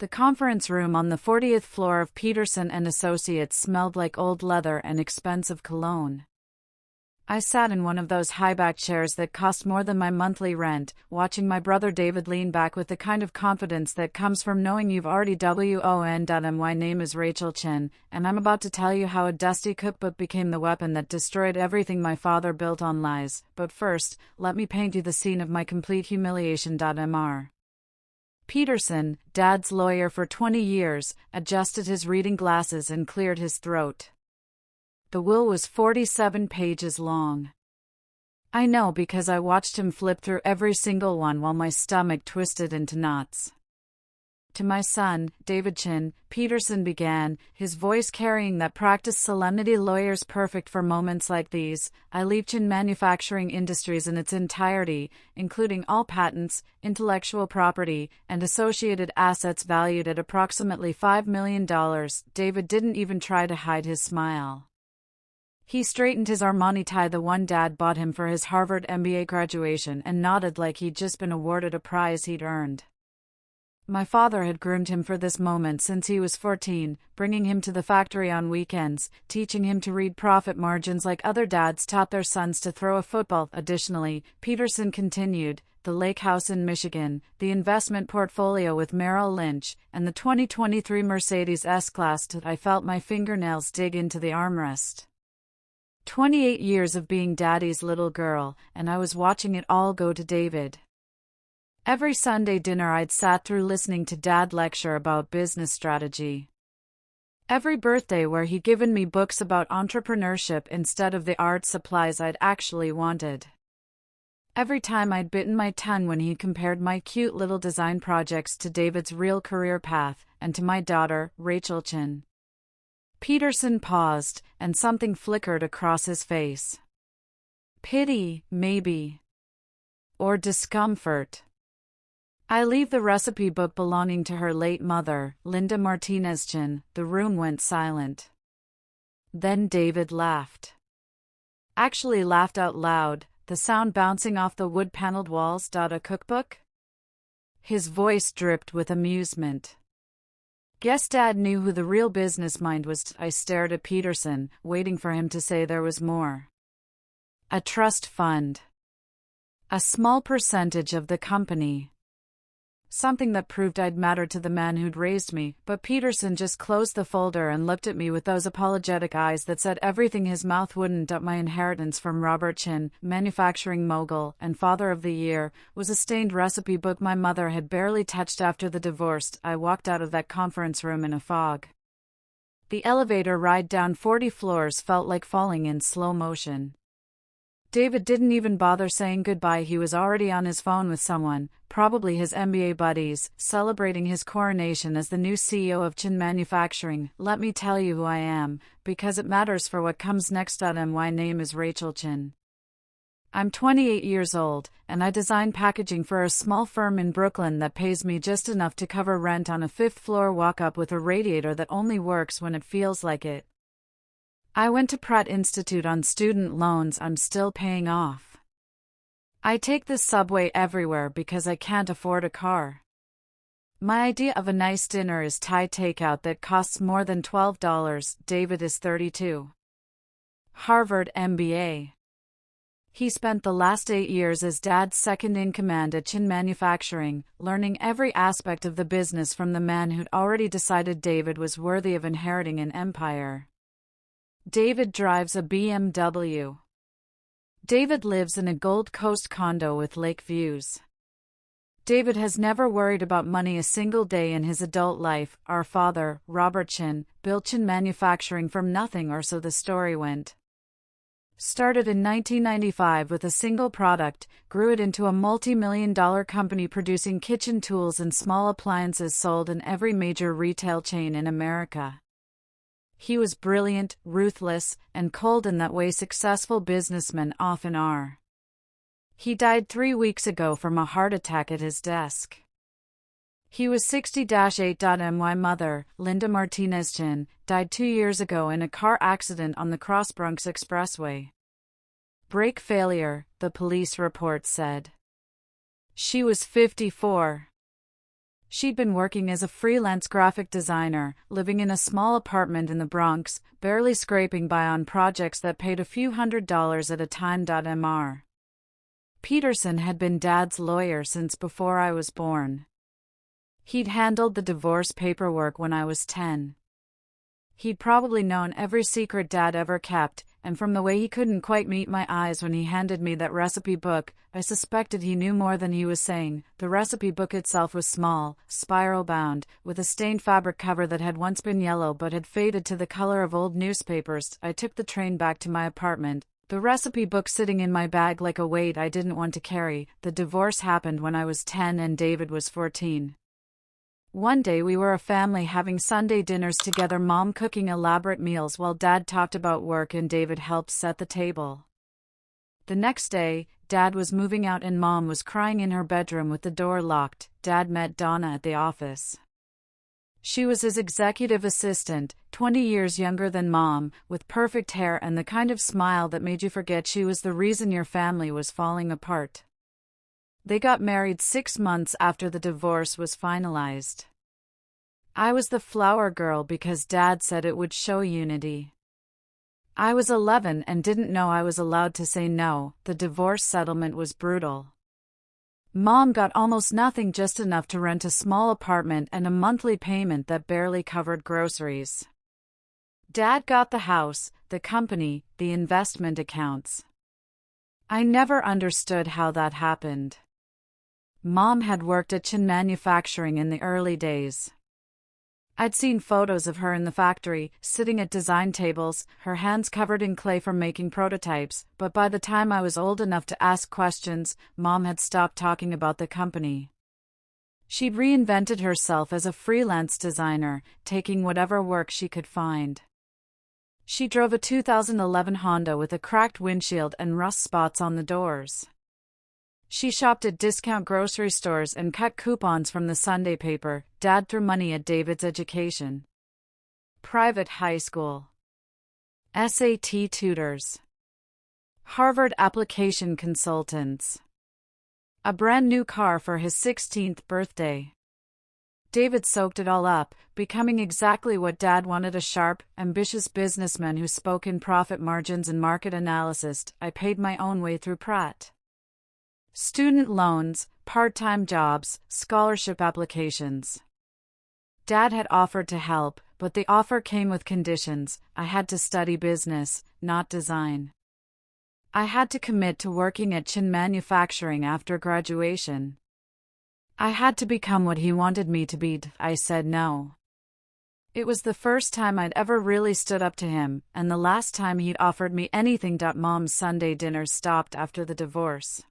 The conference room on the 40th floor of Peterson and Associates smelled like old leather and expensive cologne. I sat in one of those high-back chairs that cost more than my monthly rent, watching my brother David lean back with the kind of confidence that comes from knowing you've already won. My name is Rachel Chen, and I'm about to tell you how a dusty cookbook became the weapon that destroyed everything my father built on lies. But first, let me paint you the scene of my complete humiliation. Peterson, Dad's lawyer for 20 years, adjusted his reading glasses and cleared his throat. The will was 47 pages long. I know because I watched him flip through every single one while my stomach twisted into knots. To my son, David Chen, Peterson began, his voice carrying that practiced solemnity lawyers perfect for moments like these. I leave Chen Manufacturing Industries in its entirety, including all patents, intellectual property, and associated assets valued at approximately $5 million. David didn't even try to hide his smile. He straightened his Armani tie, the one Dad bought him for his Harvard MBA graduation, and nodded like he'd just been awarded a prize he'd earned. My father had groomed him for this moment since he was 14, bringing him to the factory on weekends, teaching him to read profit margins like other dads taught their sons to throw a football. Additionally, Peterson continued, the lake house in Michigan, the investment portfolio with Merrill Lynch, and the 2023 Mercedes S-Class. I felt my fingernails dig into the armrest. 28 years of being Daddy's little girl, and I was watching it all go to David. Every Sunday dinner I'd sat through listening to Dad lecture about business strategy. Every birthday where he'd given me books about entrepreneurship instead of the art supplies I'd actually wanted. Every time I'd bitten my tongue when he compared my cute little design projects to David's real career path, and to my daughter, Rachel Chen. Peterson paused, and something flickered across his face. Pity, maybe. Or discomfort. I leave the recipe book belonging to her late mother, Linda Martinez-Chen. The room went silent. Then David laughed. Actually laughed out loud, the sound bouncing off the wood-paneled walls. A cookbook? His voice dripped with amusement. Guess Dad knew who the real business mind was. I stared at Peterson, waiting for him to say there was more. A trust fund. A small percentage of the company. Something that proved I'd mattered to the man who'd raised me, but Peterson just closed the folder and looked at me with those apologetic eyes that said everything his mouth wouldn't. My inheritance from Robert Chen, manufacturing mogul and father of the year, was a stained recipe book my mother had barely touched after the divorce. I walked out of that conference room in a fog. The elevator ride down 40 floors felt like falling in slow motion. David didn't even bother saying goodbye. He was already on his phone with someone, probably his MBA buddies, celebrating his coronation as the new CEO of Chen Manufacturing. Let me tell you who I am, because it matters for what comes next. My name is Rachel Chen. I'm 28 years old, and I design packaging for a small firm in Brooklyn that pays me just enough to cover rent on a 5th-floor walk-up with a radiator that only works when it feels like it. I went to Pratt Institute on student loans I'm still paying off. I take the subway everywhere because I can't afford a car. My idea of a nice dinner is Thai takeout that costs more than $12. David is 32. Harvard MBA. He spent the last 8 years as Dad's second-in-command at Chen Manufacturing, learning every aspect of the business from the man who'd already decided David was worthy of inheriting an empire. David drives a BMW. David lives in a Gold Coast condo with lake views. David has never worried about money a single day in his adult life. Our father, Robert Chen, built Chen Manufacturing from nothing, or so the story went. Started in 1995 with a single product, grew it into a multi-million-dollar company producing kitchen tools and small appliances sold in every major retail chain in America. He was brilliant, ruthless, and cold in that way successful businessmen often are. He died 3 weeks ago from a heart attack at his desk. He was 60-8. My mother, Linda Martinez-Chen, died 2 years ago in a car accident on the Cross Bronx Expressway. Brake failure, the police report said. She was 54. She'd been working as a freelance graphic designer, living in a small apartment in the Bronx, barely scraping by on projects that paid a few $100s at a time.Mr. Peterson had been Dad's lawyer since before I was born. He'd handled the divorce paperwork when I was 10. He'd probably known every secret Dad ever kept, and from the way he couldn't quite meet my eyes when he handed me that recipe book, I suspected he knew more than he was saying. The recipe book itself was small, spiral-bound, with a stained fabric cover that had once been yellow but had faded to the color of old newspapers. I took the train back to my apartment, the recipe book sitting in my bag like a weight I didn't want to carry. The divorce happened when I was 10 and David was 14. One day we were a family having Sunday dinners together, Mom cooking elaborate meals while Dad talked about work and David helped set the table. The next day, Dad was moving out and Mom was crying in her bedroom with the door locked. Dad met Donna at the office. She was his executive assistant, 20 years younger than Mom, with perfect hair and the kind of smile that made you forget she was the reason your family was falling apart. They got married 6 months after the divorce was finalized. I was the flower girl because Dad said it would show unity. I was 11 and didn't know I was allowed to say no. The divorce settlement was brutal. Mom got almost nothing, just enough to rent a small apartment and a monthly payment that barely covered groceries. Dad got the house, the company, the investment accounts. I never understood how that happened. Mom had worked at Chen Manufacturing in the early days. I'd seen photos of her in the factory, sitting at design tables, her hands covered in clay from making prototypes, but by the time I was old enough to ask questions, Mom had stopped talking about the company. She'd reinvented herself as a freelance designer, taking whatever work she could find. She drove a 2011 Honda with a cracked windshield and rust spots on the doors. She shopped at discount grocery stores and cut coupons from the Sunday paper. Dad threw money at David's education. Private high school. SAT tutors. Harvard application consultants. A brand new car for his 16th birthday. David soaked it all up, becoming exactly what Dad wanted: a sharp, ambitious businessman who spoke in profit margins and market analysis. I paid my own way through Pratt. Student loans, part-time jobs, scholarship applications. Dad had offered to help, but the offer came with conditions. I had to study business, not design. I had to commit to working at Chen Manufacturing after graduation. I had to become what he wanted me to be. I said no. It was the first time I'd ever really stood up to him, and the last time he'd offered me anything. Mom's Sunday dinners stopped after the divorce.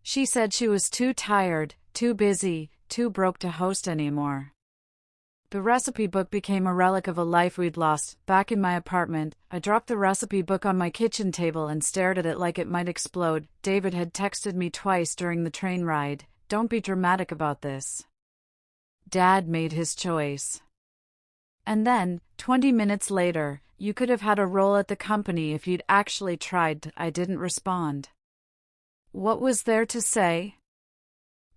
She said she was too tired, too busy, too broke to host anymore. The recipe book became a relic of a life we'd lost. Back in my apartment, I dropped the recipe book on my kitchen table and stared at it like it might explode. David had texted me twice during the train ride. Don't be dramatic about this. Dad made his choice. And then, 20 minutes later, you could have had a role at the company if you'd actually tried. I didn't respond. What was there to say?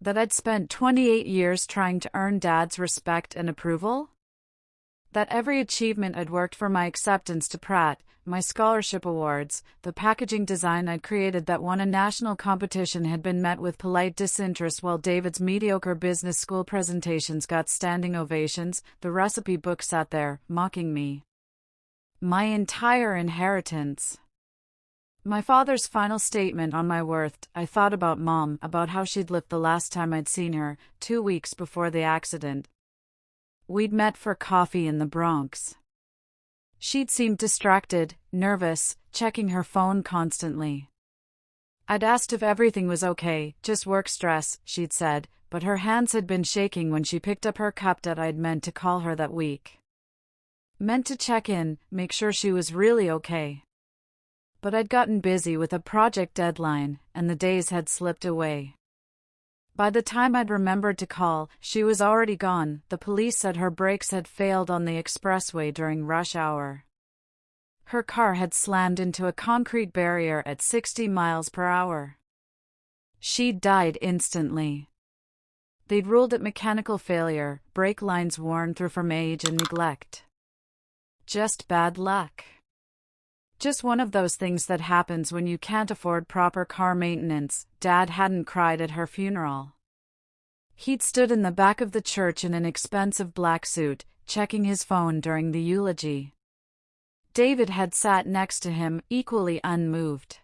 That I'd spent 28 years trying to earn Dad's respect and approval? That every achievement I'd worked for, my acceptance to Pratt, my scholarship awards, the packaging design I'd created that won a national competition, had been met with polite disinterest, while David's mediocre business school presentations got standing ovations. The recipe book sat there, mocking me. My entire inheritance. My father's final statement on my worth. I thought about Mom, about how she'd looked the last time I'd seen her, 2 weeks before the accident. We'd met for coffee in the Bronx. She'd seemed distracted, nervous, checking her phone constantly. I'd asked if everything was okay, just work stress, she'd said, but her hands had been shaking when she picked up her cup. That I'd meant to call her that week. Meant to check in, make sure she was really okay. But I'd gotten busy with a project deadline, and the days had slipped away. By the time I'd remembered to call, she was already gone. The police said her brakes had failed on the expressway during rush hour. Her car had slammed into a concrete barrier at 60 miles per hour. She'd died instantly. They'd ruled it mechanical failure, brake lines worn through from age and neglect. Just bad luck. Just one of those things that happens when you can't afford proper car maintenance. Dad hadn't cried at her funeral. He'd stood in the back of the church in an expensive black suit, checking his phone during the eulogy. David had sat next to him, equally unmoved.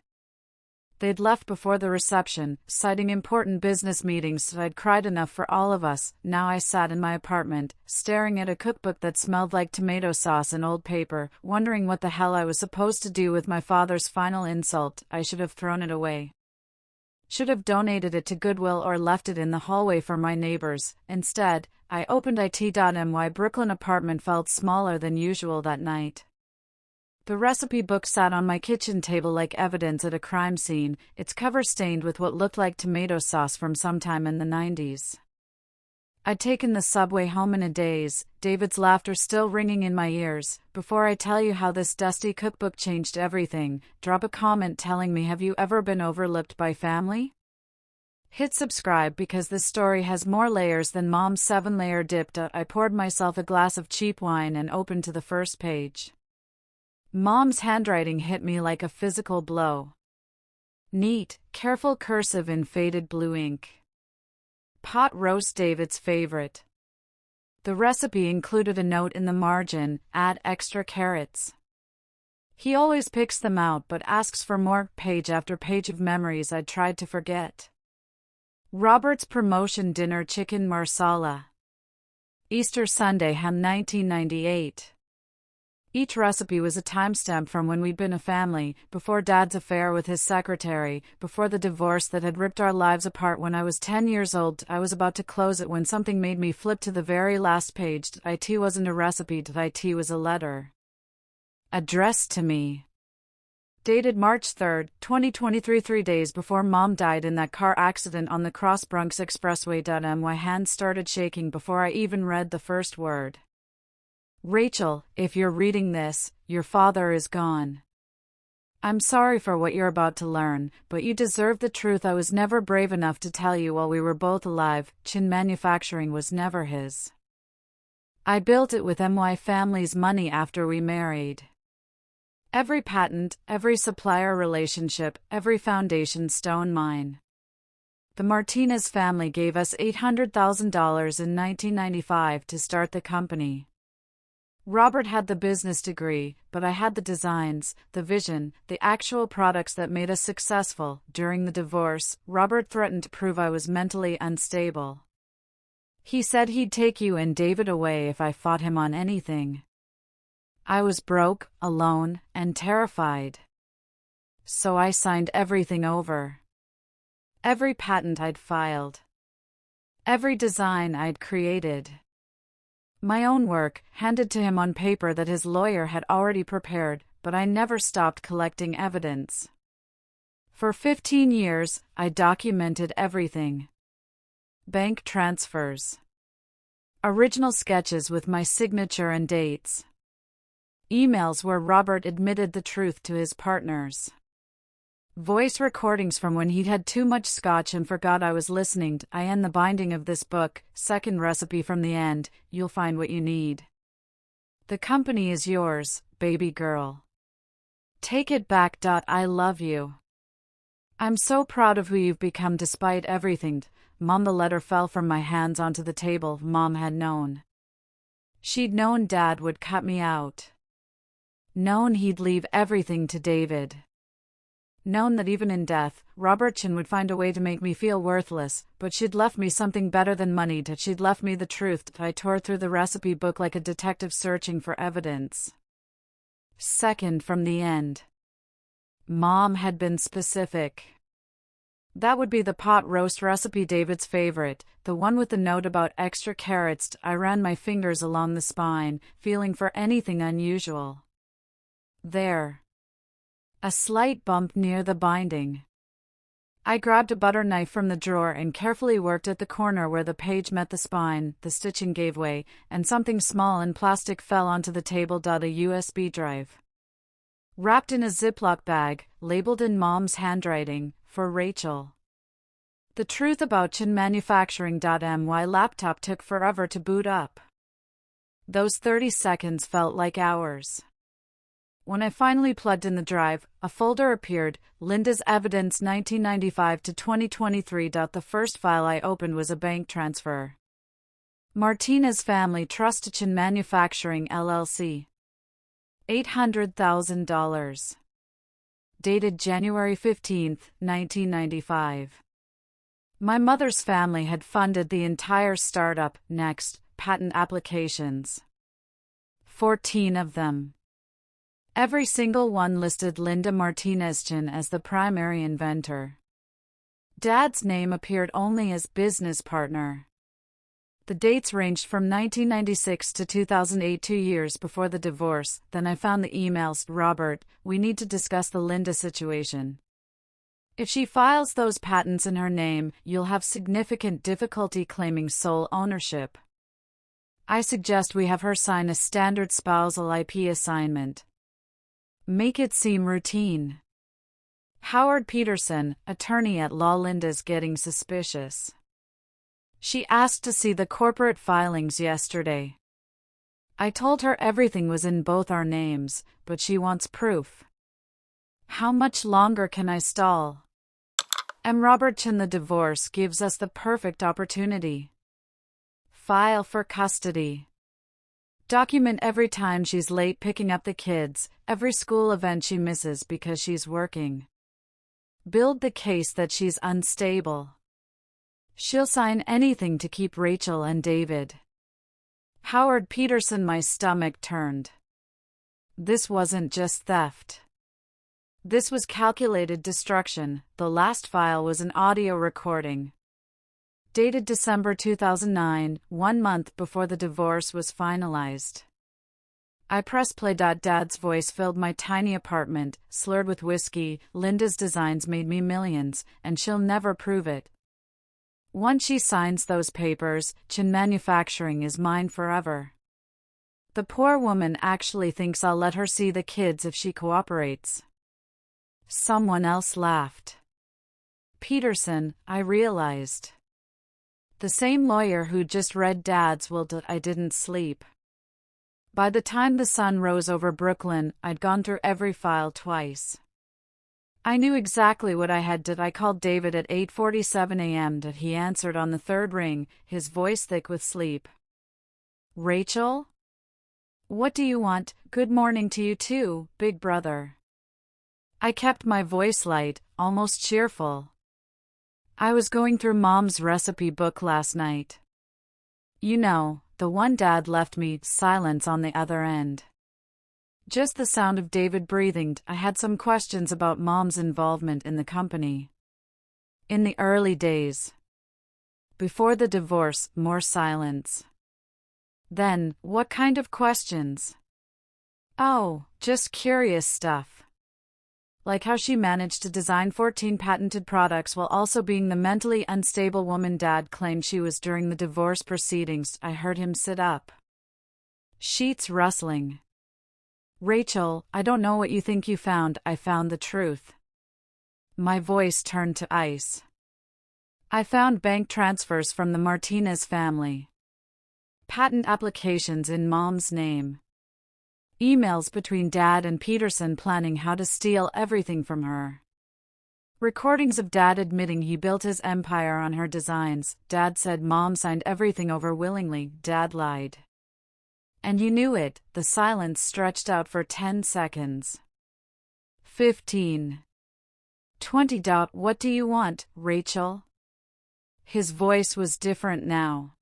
They'd left before the reception, citing important business meetings, so I'd cried enough for all of us. Now I sat in my apartment, staring at a cookbook that smelled like tomato sauce and old paper, wondering what the hell I was supposed to do with my father's final insult. I should have thrown it away. Should have donated it to Goodwill or left it in the hallway for my neighbors. Instead, I opened it.My Brooklyn apartment felt smaller than usual that night. The recipe book sat on my kitchen table like evidence at a crime scene, its cover stained with what looked like tomato sauce from sometime in the 90s. I'd taken the subway home in a daze, David's laughter still ringing in my ears. Before I tell you how this dusty cookbook changed everything, drop a comment telling me, have you ever been overlooked by family? Hit subscribe because this story has more layers than Mom's 7-layer dip. I poured myself a glass of cheap wine and opened to the first page. Mom's handwriting hit me like a physical blow. Neat, careful cursive in faded blue ink. Pot roast, David's favorite. The recipe included a note in the margin, add extra carrots. He always picks them out but asks for more, page after page of memories I'd tried to forget. Robert's promotion dinner, chicken marsala. Easter Sunday ham, 1998. Each recipe was a timestamp from when we'd been a family, before Dad's affair with his secretary, before the divorce that had ripped our lives apart when I was 10 years old. I was about to close it when something made me flip to the very last page. It wasn't a recipe, it was a letter. Addressed to me. Dated March 3, 2023, 3 days before Mom died in that car accident on the Cross Bronx Expressway. My hand started shaking before I even read the first word. Rachel, if you're reading this, your father is gone. I'm sorry for what you're about to learn, but you deserve the truth. I was never brave enough to tell you while we were both alive. Chen Manufacturing was never his. I built it with my family's money after we married. Every patent, every supplier relationship, every foundation stone mine. The Martinez family gave us $800,000 in 1995 to start the company. Robert had the business degree, but I had the designs, the vision, the actual products that made us successful. During the divorce, Robert threatened to prove I was mentally unstable. He said he'd take you and David away if I fought him on anything. I was broke, alone, and terrified. So I signed everything over. Every patent I'd filed. Every design I'd created. My own work, handed to him on paper that his lawyer had already prepared, but I never stopped collecting evidence. For 15 years, I documented everything. Bank transfers. Original sketches with my signature and dates. Emails where Robert admitted the truth to his partners. Voice recordings from when he'd had too much scotch and forgot I was listening. I end the binding of this book, second recipe from the end, you'll find what you need. The company is yours, baby girl. Take it back. I love you. I'm so proud of who you've become despite everything. Mom. The letter fell from my hands onto the table. Mom had known. She'd known Dad would cut me out. Known he'd leave everything to David. Known that even in death, Robert Chen would find a way to make me feel worthless, but she'd left me something better than money. She'd left me the truth. I tore through the recipe book like a detective searching for evidence. Second from the end. Mom had been specific. That would be the pot roast recipe, David's favorite, the one with the note about extra carrots. I ran my fingers along the spine, feeling for anything unusual. There. A slight bump near the binding. I grabbed a butter knife from the drawer and carefully worked at the corner where the page met the spine. The stitching gave way, and something small and plastic fell onto the table. A USB drive. Wrapped in a Ziploc bag, labeled in Mom's handwriting, for Rachel. The truth about Chen Manufacturing.My laptop took forever to boot up. Those 30 seconds felt like hours. When I finally plugged in the drive, a folder appeared, Linda's Evidence 1995 to 2023. The first file I opened was a bank transfer. Martinez Family Trust to Chen Manufacturing LLC. $800,000. Dated January 15, 1995. My mother's family had funded the entire startup, Next, patent applications. 14 of them. Every single one listed Linda Martinez-Chen as the primary inventor. Dad's name appeared only as business partner. The dates ranged from 1996 to 2008, 2 years before the divorce. Then I found the emails. Robert, we need to discuss the Linda situation. If she files those patents in her name, you'll have significant difficulty claiming sole ownership. I suggest we have her sign a standard spousal IP assignment. Make it seem routine. Howard Peterson, attorney at law. Linda's getting suspicious. She asked to see the corporate filings yesterday. I told her everything was in both our names, but she wants proof. How much longer can I stall? Robert Chen. The divorce gives us the perfect opportunity. File for custody. Document every time she's late picking up the kids, every school event she misses because she's working. Build the case that she's unstable. She'll sign anything to keep Rachel and David. Howard Peterson. My stomach turned. This wasn't just theft. This was calculated destruction. The last file was an audio recording. Dated December 2009, 1 month before the divorce was finalized. I pressed play. Dad's voice filled my tiny apartment, slurred with whiskey. Linda's designs made me millions, and she'll never prove it. Once she signs those papers, Chen Manufacturing is mine forever. The poor woman actually thinks I'll let her see the kids if she cooperates. Someone else laughed. Peterson, I realized. The same lawyer who just read Dad's will. I didn't sleep. By the time the sun rose over Brooklyn, I'd gone through every file twice. I knew exactly what I had. I called David at 8:47 a.m. He answered on the third ring, his voice thick with sleep. Rachel? What do you want? Good morning to you too, big brother. I kept my voice light, almost cheerful. I was going through Mom's recipe book last night. You know, the one Dad left me. Silence on the other end. Just the sound of David breathing. I had some questions about Mom's involvement in the company. In the early days. Before the divorce, more silence. Then, what kind of questions? Oh, just curious stuff. Like how she managed to design 14 patented products while also being the mentally unstable woman Dad claimed she was during the divorce proceedings. I heard him sit up. Sheets rustling. Rachel, I don't know what you think you found. I found the truth. My voice turned to ice. I found bank transfers from the Martinez family. Patent applications in Mom's name. Emails between Dad and Peterson planning how to steal everything from her. Recordings of Dad admitting he built his empire on her designs. Dad said Mom signed everything over willingly. Dad lied. And you knew it. The silence stretched out for 10 seconds. 15. 20. What do you want, Rachel? His voice was different now.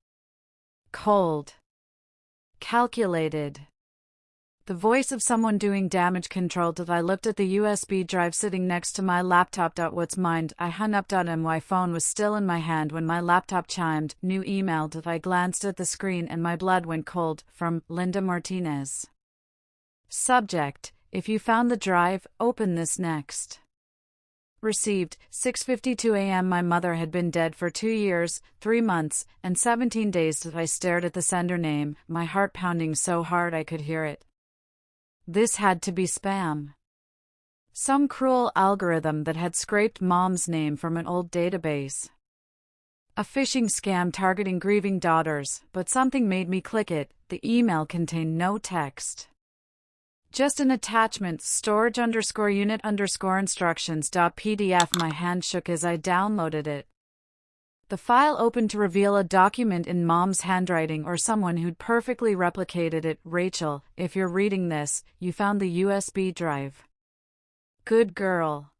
Cold. Calculated. The voice of someone doing damage control. I looked at the USB drive sitting next to my laptop. What's mine? I hung up. My phone was still in my hand when my laptop chimed. New email. I glanced at the screen and my blood went cold. From Linda Martinez. Subject: If you found the drive, open this next. Received, 6:52 a.m. My mother had been dead for 2 years, 3 months, and 17 days. I stared at the sender name, my heart pounding so hard I could hear it. This had to be spam. Some cruel algorithm that had scraped Mom's name from an old database. A phishing scam targeting grieving daughters, but something made me click it. The email contained no text. Just an attachment, storage_unit_instructions.pdf. My hand shook as I downloaded it. The file opened to reveal a document in Mom's handwriting or someone who'd perfectly replicated it. Rachel, if you're reading this, you found the USB drive. Good girl.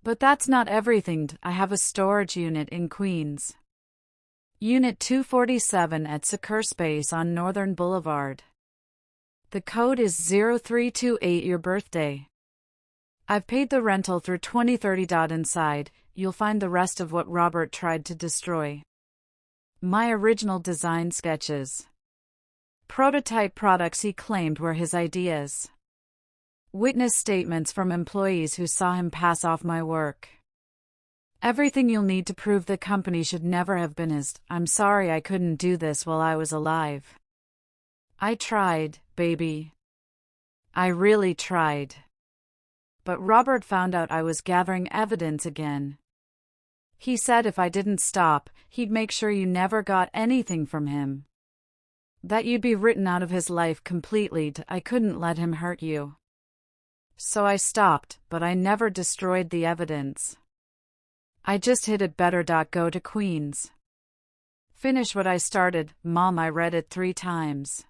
But that's not everything. I have a storage unit in Queens. Unit 247 at Squarespace on Northern Boulevard. The code is 0328, your birthday. I've paid the rental through 2030. Inside, you'll find the rest of what Robert tried to destroy. My original design sketches. Prototype products he claimed were his ideas. Witness statements from employees who saw him pass off my work. Everything you'll need to prove the company should never have been his. I'm sorry I couldn't do this while I was alive. I tried, baby. I really tried. But Robert found out I was gathering evidence again. He said if I didn't stop, he'd make sure you never got anything from him. That you'd be written out of his life completely. I couldn't let him hurt you. So I stopped, but I never destroyed the evidence. I just hid it better. Go to Queens. Finish what I started, Mom. I read it 3 times.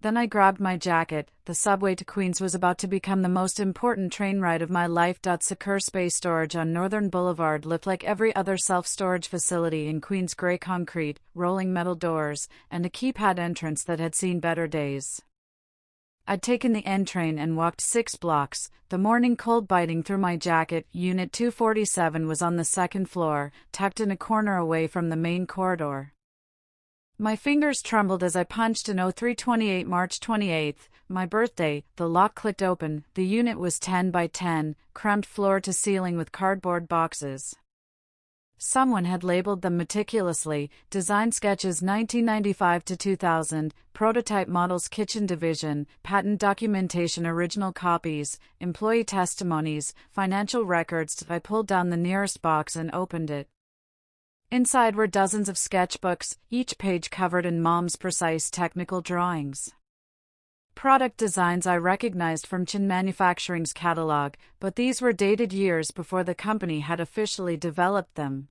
Then I grabbed my jacket. The subway to Queens was about to become the most important train ride of my life. Squarespace storage on Northern Boulevard looked like every other self-storage facility in Queens. Gray concrete, rolling metal doors, and a keypad entrance that had seen better days. I'd taken the N train and walked 6 blocks, the morning cold biting through my jacket. Unit 247 was on the 2nd floor, tucked in a corner away from the main corridor. My fingers trembled as I punched in 0328, March 28th, my birthday. The lock clicked open. The unit was 10 by 10, cramped floor to ceiling with cardboard boxes. Someone had labeled them meticulously: design sketches 1995 to 2000, prototype models, kitchen division, patent documentation, original copies, employee testimonies, financial records. I pulled down the nearest box and opened it. Inside were dozens of sketchbooks, each page covered in Mom's precise technical drawings. Product designs I recognized from Chen Manufacturing's catalog, but these were dated years before the company had officially developed them.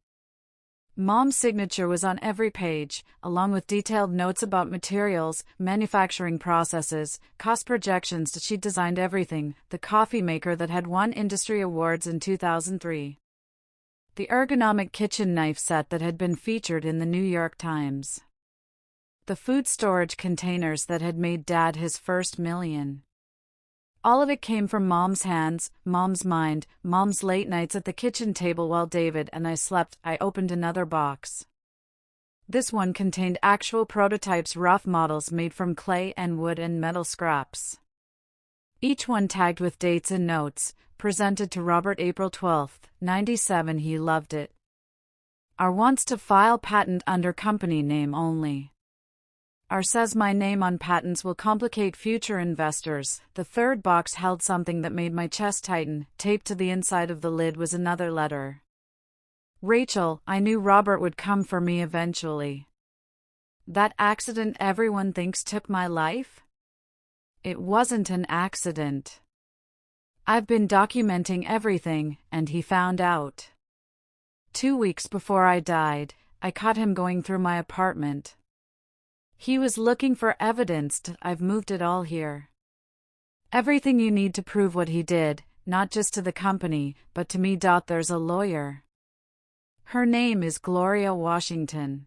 Mom's signature was on every page, along with detailed notes about materials, manufacturing processes, cost projections. She designed everything: the coffee maker that had won industry awards in 2003. The ergonomic kitchen knife set that had been featured in the New York Times. The food storage containers that had made Dad his first million. All of it came from Mom's hands, Mom's mind, Mom's late nights at the kitchen table while David and I slept. I opened another box. This one contained actual prototypes, rough models made from clay and wood and metal scraps. Each one tagged with dates and notes. Presented to Robert April 12, 97. He loved it. R wants to file patent under company name only. R says my name on patents will complicate future investors. The third box held something that made my chest tighten. Taped to the inside of the lid was another letter. Rachel, I knew Robert would come for me eventually. That accident everyone thinks took my life? It wasn't an accident. I've been documenting everything, and he found out. 2 weeks before I died, I caught him going through my apartment. He was looking for evidence. I've moved it all here. Everything you need to prove what he did, not just to the company, but to me. There's a lawyer. Her name is Gloria Washington.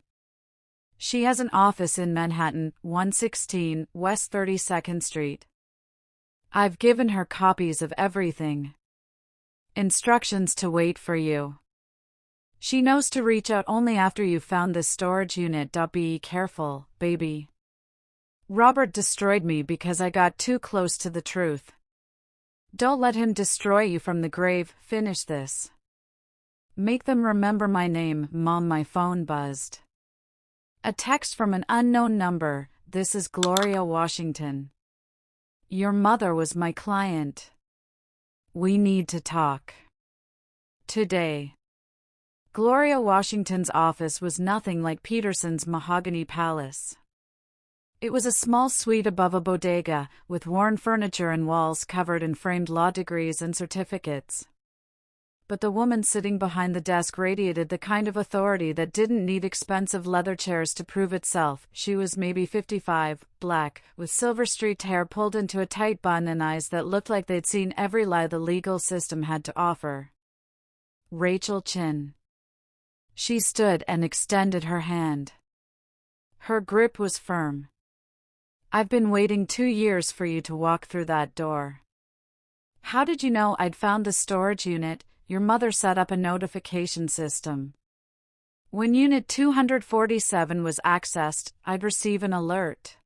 She has an office in Manhattan, 116 West 32nd Street. I've given her copies of everything. Instructions to wait for you. She knows to reach out only after you've found this storage unit. Be careful, baby. Robert destroyed me because I got too close to the truth. Don't let him destroy you from the grave. Finish this. Make them remember my name. Mom, my phone buzzed. A text from an unknown number. This is Gloria Washington. Your mother was my client. We need to talk. Today. Gloria Washington's office was nothing like Peterson's mahogany palace. It was a small suite above a bodega, with worn furniture and walls covered in framed law degrees and certificates. But the woman sitting behind the desk radiated the kind of authority that didn't need expensive leather chairs to prove itself. She was maybe 55, black, with silver-streaked hair pulled into a tight bun and eyes that looked like they'd seen every lie the legal system had to offer. Rachel Chen. She stood and extended her hand. Her grip was firm. "I've been waiting 2 years for you to walk through that door." "How did you know I'd found the storage unit?" "Your mother set up a notification system. When Unit 247 was accessed, I'd receive an alert."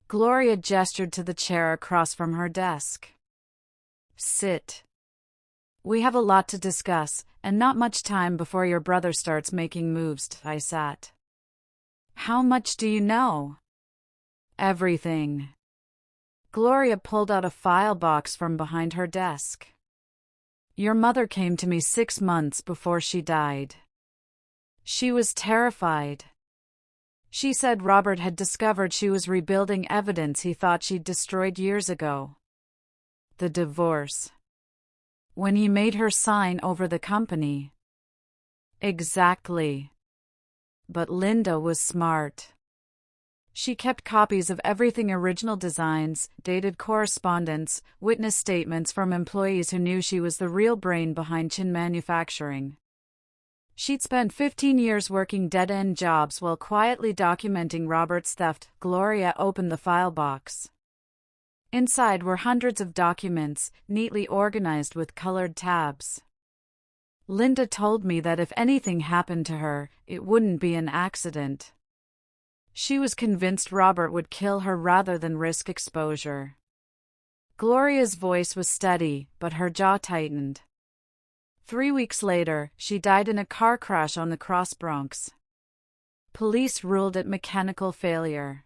Gloria gestured to the chair across from her desk. "Sit. We have a lot to discuss, and not much time before your brother starts making moves." I sat. "How much do you know?" "Everything." Gloria pulled out a file box from behind her desk. "Your mother came to me 6 months before she died. She was terrified. She said Robert had discovered she was rebuilding evidence he thought she'd destroyed years ago. The divorce. When he made her sign over the company." "Exactly. But Linda was smart. She kept copies of everything: original designs, dated correspondence, witness statements from employees who knew she was the real brain behind Chen Manufacturing. She'd spent 15 years working dead-end jobs while quietly documenting Robert's theft." Gloria opened the file box. Inside were hundreds of documents, neatly organized with colored tabs. "Linda told me that if anything happened to her, it wouldn't be an accident. She was convinced Robert would kill her rather than risk exposure." Gloria's voice was steady, but her jaw tightened. 3 weeks later, she died in a car crash on the Cross Bronx. Police ruled it mechanical failure.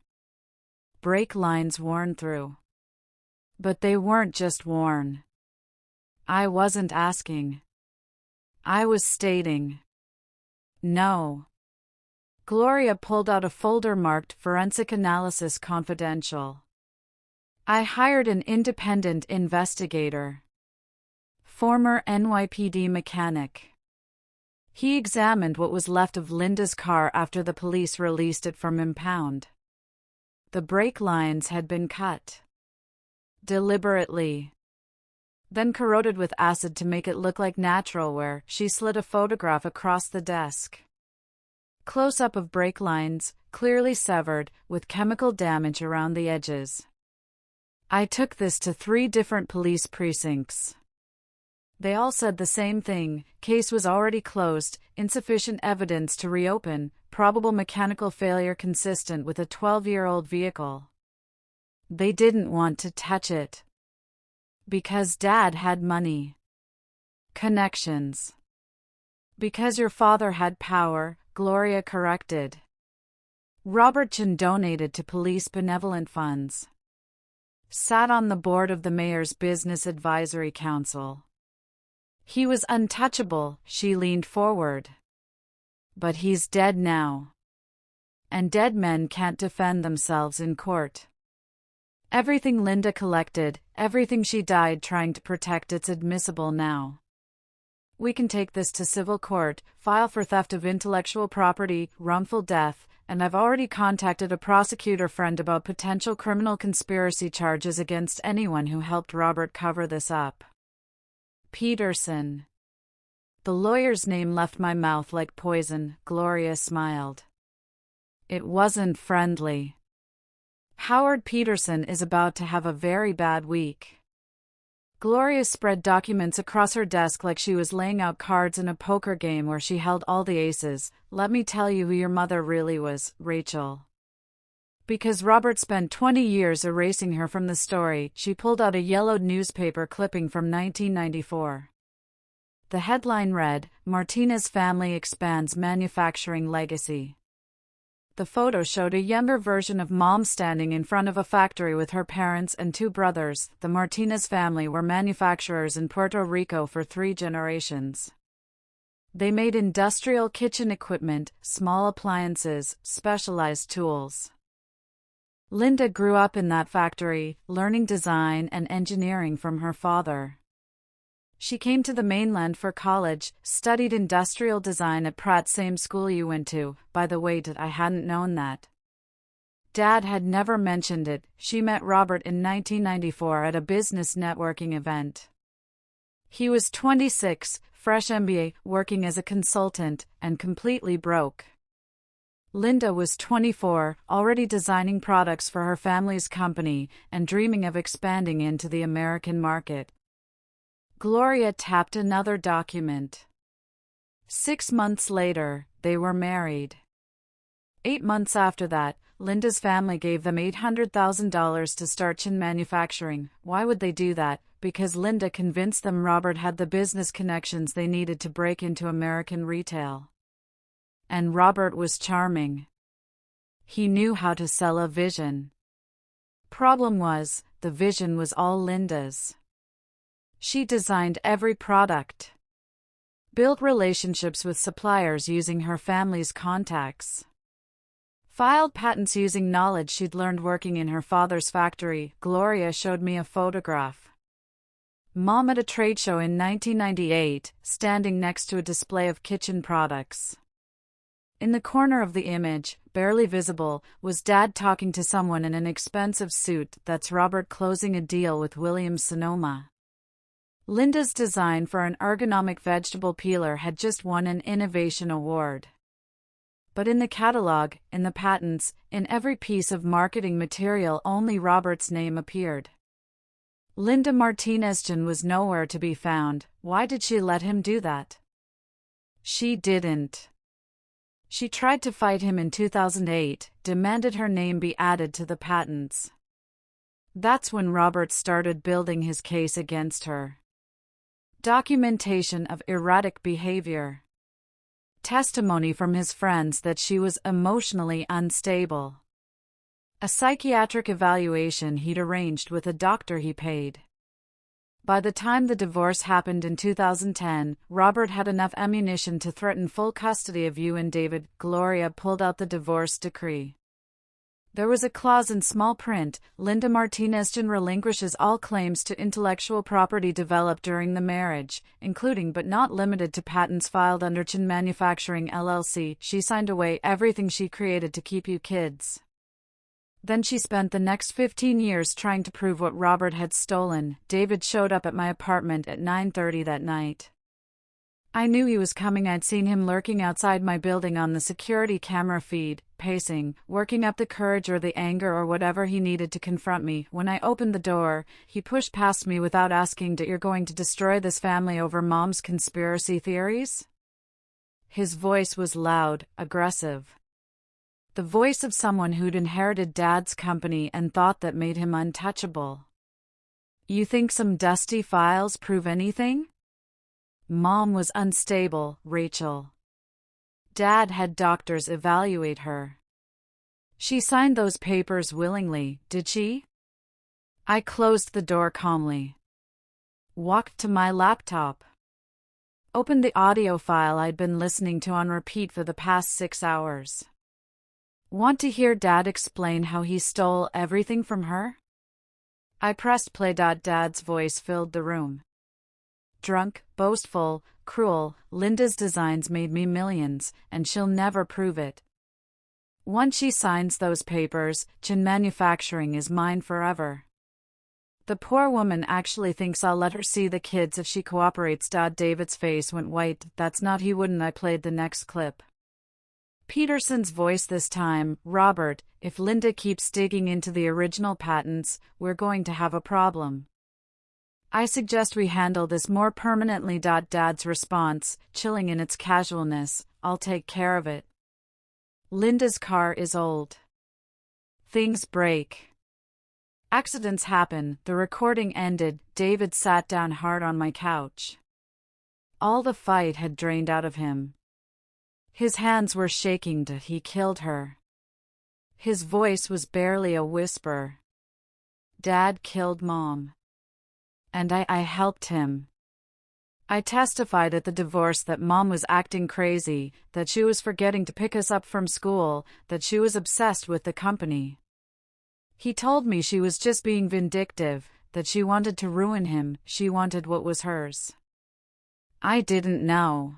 Brake lines worn through. But they weren't just worn. I wasn't asking. I was stating. No. Gloria pulled out a folder marked Forensic Analysis Confidential. "I hired an independent investigator. Former NYPD mechanic. He examined what was left of Linda's car after the police released it from impound. The brake lines had been cut. Deliberately. Then corroded with acid to make it look like natural wear." She slid a photograph across the desk. Close-up of brake lines, clearly severed, with chemical damage around the edges. "I took this to 3 different police precincts. They all said the same thing: case was already closed, insufficient evidence to reopen, probable mechanical failure consistent with a 12-year-old vehicle." They didn't want to touch it. Because Dad had money. Connections. Because your father had power, Gloria corrected. Robert Chen donated to police benevolent funds. Sat on the board of the mayor's business advisory council. He was untouchable. She leaned forward. But he's dead now. And dead men can't defend themselves in court. Everything Linda collected, everything she died trying to protect, it's admissible now. We can take this to civil court, file for theft of intellectual property, wrongful death, and I've already contacted a prosecutor friend about potential criminal conspiracy charges against anyone who helped Robert cover this up. Peterson. The lawyer's name left my mouth like poison. Gloria smiled. It wasn't friendly. Howard Peterson is about to have a very bad week. Gloria spread documents across her desk like she was laying out cards in a poker game where she held all the aces. "Let me tell you who your mother really was, Rachel. Because Robert spent 20 years erasing her from the story." She pulled out a yellowed newspaper clipping from 1994. The headline read, "Martinez Family Expands Manufacturing Legacy." The photo showed a younger version of Mom standing in front of a factory with her parents and 2 brothers. The Martinez family were manufacturers in Puerto Rico for 3 generations. They made industrial kitchen equipment, small appliances, specialized tools. Linda grew up in that factory, learning design and engineering from her father. She came to the mainland for college, studied industrial design at Pratt, same school you went to. By the way, I hadn't known that. Dad had never mentioned it. She met Robert in 1994 at a business networking event. He was 26, fresh MBA, working as a consultant, and completely broke. Linda was 24, already designing products for her family's company, and dreaming of expanding into the American market. Gloria tapped another document. 6 months later, they were married. 8 months after that, Linda's family gave them $800,000 to start Chen Manufacturing. Why would they do that? Because Linda convinced them Robert had the business connections they needed to break into American retail. And Robert was charming. He knew how to sell a vision. Problem was, the vision was all Linda's. She designed every product, built relationships with suppliers using her family's contacts, filed patents using knowledge she'd learned working in her father's factory. Gloria showed me a photograph. Mom at a trade show in 1998, standing next to a display of kitchen products. In the corner of the image, barely visible, was Dad talking to someone in an expensive suit. That's Robert closing a deal with Williams-Sonoma. Linda's design for an ergonomic vegetable peeler had just won an innovation award. But in the catalog, in the patents, in every piece of marketing material, only Robert's name appeared. Linda Martinez-Chen was nowhere to be found. Why did she let him do that? She didn't. She tried to fight him in 2008, demanded her name be added to the patents. That's when Robert started building his case against her. Documentation of erratic behavior. Testimony from his friends that she was emotionally unstable. A psychiatric evaluation he'd arranged with a doctor he paid. By the time the divorce happened in 2010, Robert had enough ammunition to threaten full custody of you and David. Gloria pulled out the divorce decree. There was a clause in small print: Linda Martinez-Chen relinquishes all claims to intellectual property developed during the marriage, including but not limited to patents filed under Chen Manufacturing LLC. She signed away everything she created to keep you kids. Then she spent the next 15 years trying to prove what Robert had stolen. David showed up at my apartment at 9:30 that night. I knew he was coming. I'd seen him lurking outside my building on the security camera feed, pacing, working up the courage or the anger or whatever he needed to confront me. When I opened the door, he pushed past me without asking, "You're going to destroy this family over Mom's conspiracy theories?" His voice was loud, aggressive. The voice of someone who'd inherited Dad's company and thought that made him untouchable. "You think some dusty files prove anything?" Mom was unstable, Rachel. Dad had doctors evaluate her. She signed those papers willingly, did she? I closed the door calmly. Walked to my laptop. Opened the audio file I'd been listening to on repeat for the past 6 hours. Want to hear Dad explain how he stole everything from her? I pressed play. Dad's voice filled the room. Drunk, boastful, cruel, Linda's designs made me millions, and she'll never prove it. Once she signs those papers, Chen Manufacturing is mine forever. The poor woman actually thinks I'll let her see the kids if she cooperates. David's face went white. That's not, he wouldn't. I played the next clip. Peterson's voice this time: "Robert, if Linda keeps digging into the original patents, we're going to have a problem. I suggest we handle this more permanently." Dad's response, chilling in its casualness: "I'll take care of it. Linda's car is old. Things break. Accidents happen." The recording ended. David sat down hard on my couch. All the fight had drained out of him. His hands were shaking. He killed her. His voice was barely a whisper. Dad killed Mom. And I helped him. I testified at the divorce that Mom was acting crazy, that she was forgetting to pick us up from school, that she was obsessed with the company. He told me she was just being vindictive, that she wanted to ruin him, she wanted what was hers. I didn't know.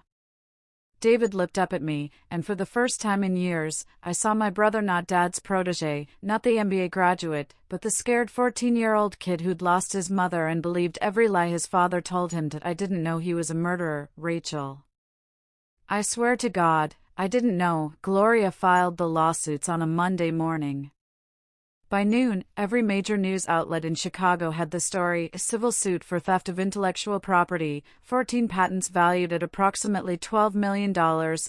David looked up at me, and for the first time in years, I saw my brother not Dad's protege, not the MBA graduate, but the scared 14-year-old kid who'd lost his mother and believed every lie his father told him. That I didn't know he was a murderer, Rachel. I swear to God, I didn't know. Gloria filed the lawsuits on a Monday morning. By noon, every major news outlet in Chicago had the story: a civil suit for theft of intellectual property, 14 patents valued at approximately $12 million,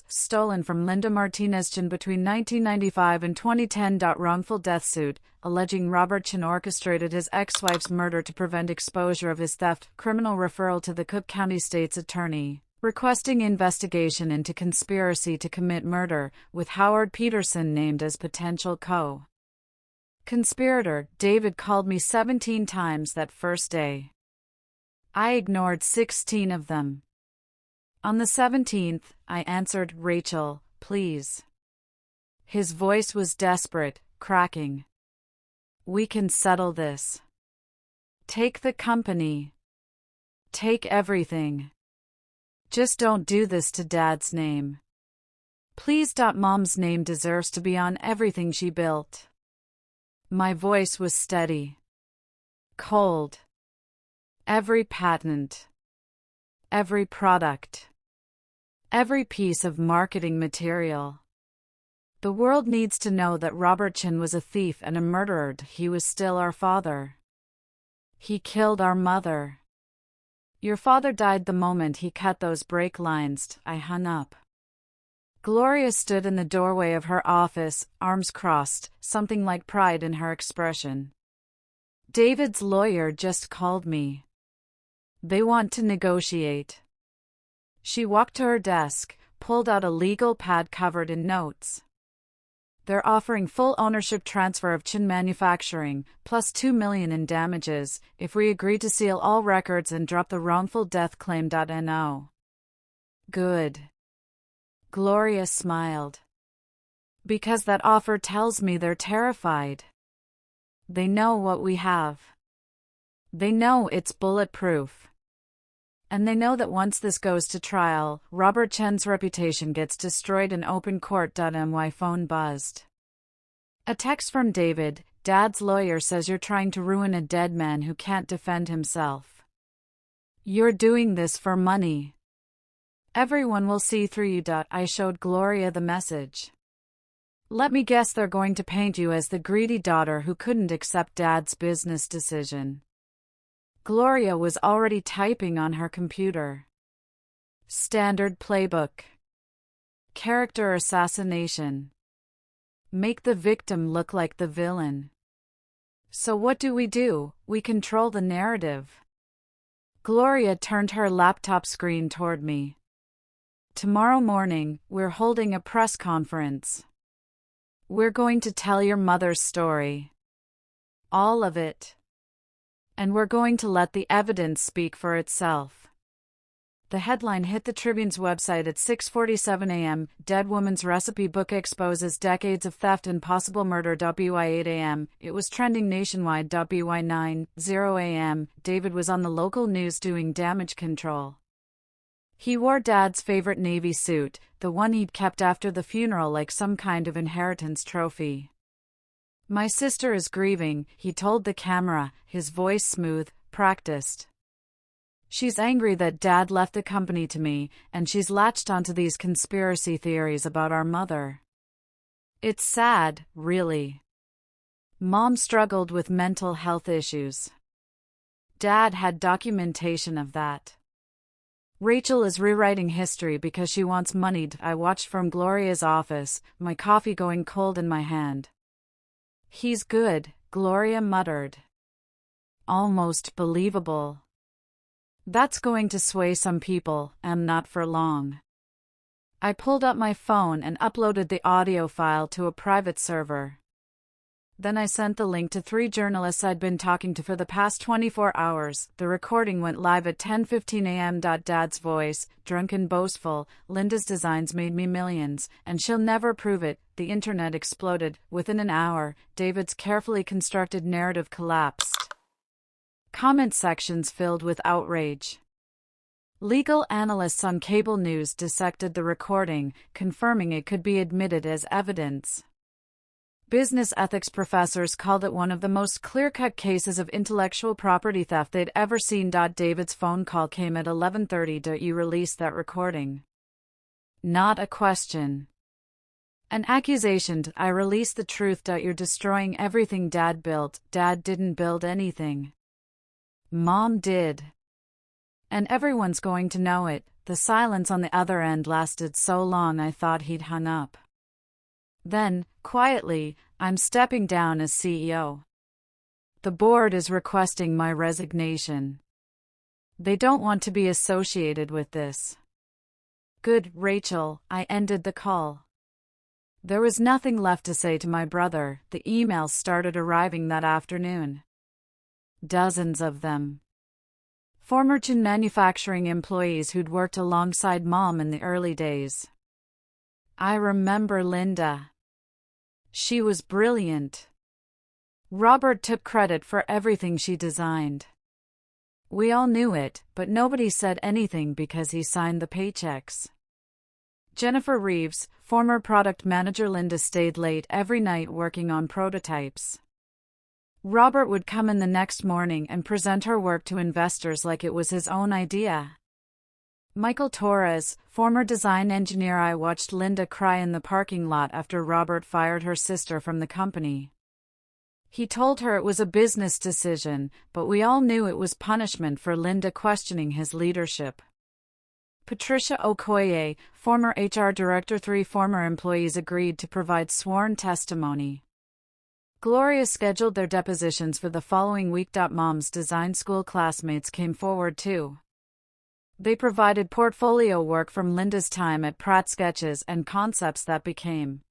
stolen from Linda Martinez-Chen between 1995 and 2010. Wrongful death suit, alleging Robert Chen orchestrated his ex-wife's murder to prevent exposure of his theft. Criminal referral to the Cook County State's Attorney, requesting investigation into conspiracy to commit murder, with Howard Peterson named as potential co-conspirator. David called me 17 times that first day. I ignored 16 of them. On the 17th, I answered, "Rachel, please." His voice was desperate, cracking. "We can settle this. Take the company. Take everything. Just don't do this to Dad's name. Please. Mom's name deserves to be on everything she built." My voice was steady. Cold. Every patent. Every product. Every piece of marketing material. The world needs to know that Robert Chen was a thief and a murderer. He was still our father. He killed our mother. Your father died the moment he cut those brake lines. I hung up. Gloria stood in the doorway of her office, arms crossed, something like pride in her expression. "David's lawyer just called me. They want to negotiate." She walked to her desk, pulled out a legal pad covered in notes. "They're offering full ownership transfer of Chen Manufacturing, plus $2 million in damages, if we agree to seal all records and drop the wrongful death claim.No. Good." Gloria smiled. "Because that offer tells me they're terrified. They know what we have. They know it's bulletproof. And they know that once this goes to trial, Robert Chen's reputation gets destroyed in open court. My phone buzzed. A text from David: "Dad's lawyer says you're trying to ruin a dead man who can't defend himself. You're doing this for money. Everyone will see through you." I showed Gloria the message. "Let me guess, they're going to paint you as the greedy daughter who couldn't accept Dad's business decision." Gloria was already typing on her computer. Standard playbook. Character assassination. Make the victim look like the villain. So what do? We control the narrative. Gloria turned her laptop screen toward me. "Tomorrow morning, we're holding a press conference. We're going to tell your mother's story. All of it. And we're going to let the evidence speak for itself." The headline hit the Tribune's website at 6:47 a.m. "Dead Woman's Recipe Book Exposes Decades of Theft and Possible Murder." By 8 a.m., it was trending nationwide. By 9:00 a.m., David was on the local news doing damage control. He wore Dad's favorite navy suit, the one he'd kept after the funeral like some kind of inheritance trophy. "My sister is grieving," he told the camera, his voice smooth, practiced. "She's angry that Dad left the company to me, and she's latched onto these conspiracy theories about our mother. It's sad, really. Mom struggled with mental health issues. Dad had documentation of that. Rachel is rewriting history because she wants money." I watched from Gloria's office, my coffee going cold in my hand. "He's good," Gloria muttered. "Almost believable. That's going to sway some people, and not for long." I pulled up my phone and uploaded the audio file to a private server. Then I sent the link to 3 journalists I'd been talking to for the past 24 hours. The recording went live at 10:15 a.m. Dad's voice, drunken, boastful. Linda's designs made me millions, and she'll never prove it. The internet exploded. Within an hour, David's carefully constructed narrative collapsed. Comment sections filled with outrage. Legal analysts on cable news dissected the recording, confirming it could be admitted as evidence. Business ethics professors called it one of the most clear-cut cases of intellectual property theft they'd ever seen. David's phone call came at 11:30. You released that recording. Not a question. An accusation. I released the truth. You're destroying everything Dad built. Dad didn't build anything. Mom did. And everyone's going to know it. The silence on the other end lasted so long I thought he'd hung up. Then, quietly, I'm stepping down as CEO. The board is requesting my resignation. They don't want to be associated with this. Good, Rachel, I ended the call. There was nothing left to say to my brother. The emails started arriving that afternoon. Dozens of them. Former Chen Manufacturing employees who'd worked alongside Mom in the early days. I remember Linda. She was brilliant. Robert took credit for everything she designed. We all knew it, but nobody said anything because he signed the paychecks. Jennifer Reeves, former product manager. Linda stayed late every night working on prototypes. Robert would come in the next morning and present her work to investors like it was his own idea. Michael Torres, former design engineer. I watched Linda cry in the parking lot after Robert fired her sister from the company. He told her it was a business decision, but we all knew it was punishment for Linda questioning his leadership. Patricia Okoye, former HR director. 3 former employees agreed to provide sworn testimony. Gloria scheduled their depositions for the following week. Mom's design school classmates came forward too. They provided portfolio work from Linda's time at Pratt sketches and concepts that became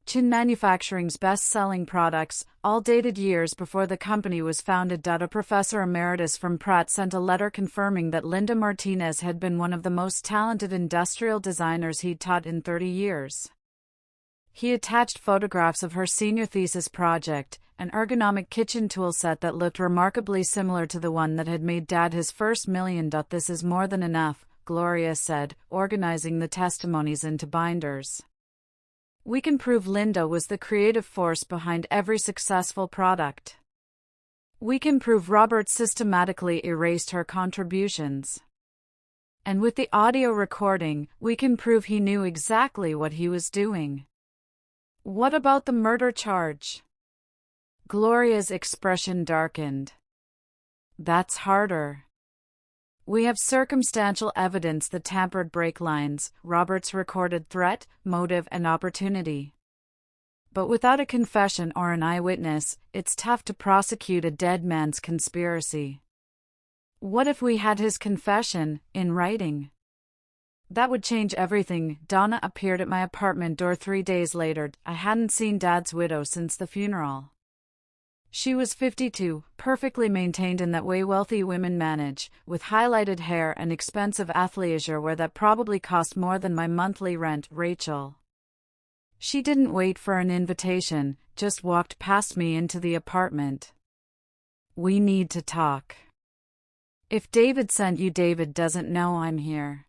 Chen Manufacturing's best-selling products, all dated years before the company was founded. A professor emeritus from Pratt sent a letter confirming that Linda Martinez had been one of the most talented industrial designers he'd taught in 30 years. He attached photographs of her senior thesis project, an ergonomic kitchen tool set that looked remarkably similar to the one that had made Dad his first $1 million. This is more than enough, Gloria said, organizing the testimonies into binders. We can prove Linda was the creative force behind every successful product. We can prove Robert systematically erased her contributions. And with the audio recording, we can prove he knew exactly what he was doing. What about the murder charge? Gloria's expression darkened. That's harder. We have circumstantial evidence that tampered brake lines, Robert's recorded threat, motive, and opportunity. But without a confession or an eyewitness, it's tough to prosecute a dead man's conspiracy. What if we had his confession, in writing? That would change everything. Donna appeared at my apartment door 3 days later. I hadn't seen Dad's widow since the funeral. She was 52, perfectly maintained in that way wealthy women manage, with highlighted hair and expensive athleisure wear that probably cost more than my monthly rent. Rachel. She didn't wait for an invitation, just walked past me into the apartment. We need to talk. If David sent you, David doesn't know I'm here.